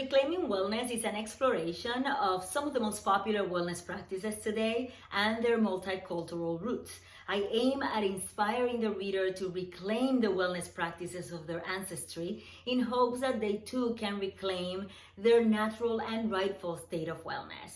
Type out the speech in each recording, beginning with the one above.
Reclaiming Wellness is an exploration of some of the most popular wellness practices today and their multicultural roots. I aim at inspiring the reader to reclaim the wellness practices of their ancestry in hopes that they too can reclaim their natural and rightful state of wellness.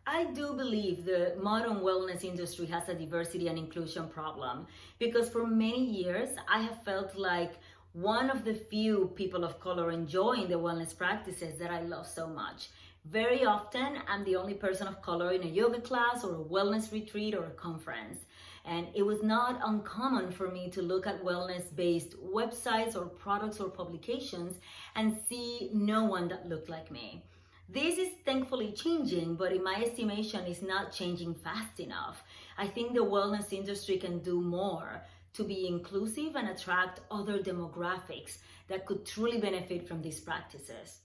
I do believe the modern wellness industry has a diversity and inclusion problem because for many years I have felt like one of the few people of color enjoying the wellness practices that I love so much. Very often, I'm the only person of color in a yoga class or a wellness retreat or a conference. And it was not uncommon for me to look at wellness-based websites or products or publications and see no one that looked like me. This is thankfully changing, but in my estimation, it's not changing fast enough. I think the wellness industry can do more to be inclusive and attract other demographics that could truly benefit from these practices.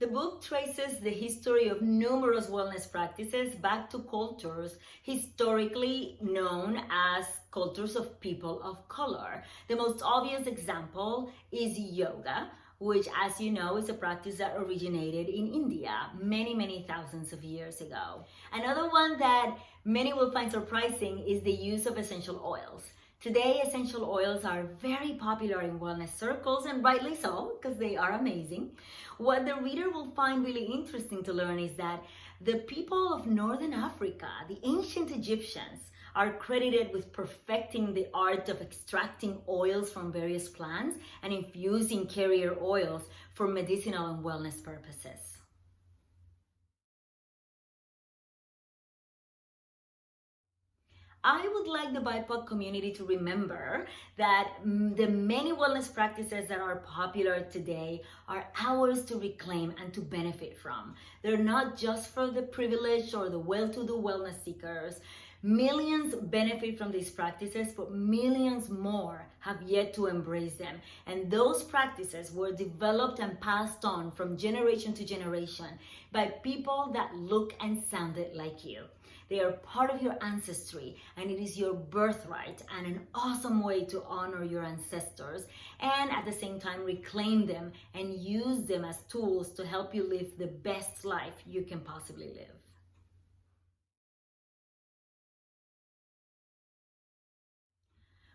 The book traces the history of numerous wellness practices back to cultures historically known as cultures of people of color. The most obvious example is yoga, which, as you know, is a practice that originated in India many thousands of years ago. Another one that many will find surprising is the use of essential oils. Today, essential oils are very popular in wellness circles, and rightly so, because they are amazing. What the reader will find really interesting to learn is that the people of Northern Africa, the ancient Egyptians, are credited with perfecting the art of extracting oils from various plants and infusing carrier oils for medicinal and wellness purposes. I would like the BIPOC community to remember that the many wellness practices that are popular today are ours to reclaim and to benefit from. They're not just for the privileged or the well-to-do wellness seekers. Millions benefit from these practices, but millions more have yet to embrace them. And those practices were developed and passed on from generation to generation by people that look and sounded like you. They are part of your ancestry, and it is your birthright and an awesome way to honor your ancestors and at the same time reclaim them and use them as tools to help you live the best life you can possibly live.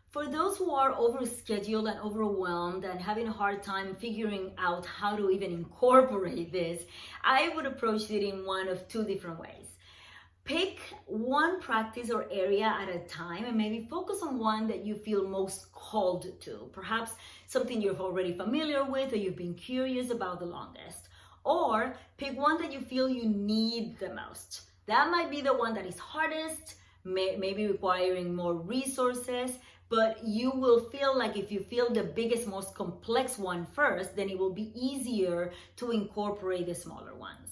For those who are overscheduled and overwhelmed and having a hard time figuring out how to even incorporate this, I would approach it in one of two different ways. Pick one practice or area at a time and maybe focus on one that you feel most called to. Perhaps something you're already familiar with or you've been curious about the longest. Or pick one that you feel you need the most. That might be the one that is hardest, maybe requiring more resources, but you will feel like if you feel the biggest, most complex one first, then it will be easier to incorporate the smaller ones.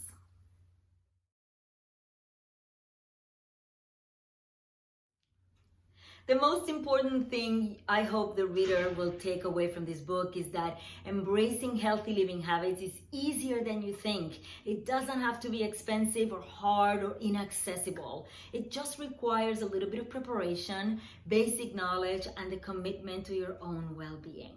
The most important thing I hope the reader will take away from this book is that embracing healthy living habits is easier than you think. It doesn't have to be expensive or hard or inaccessible. It just requires a little bit of preparation, basic knowledge, and the commitment to your own well-being.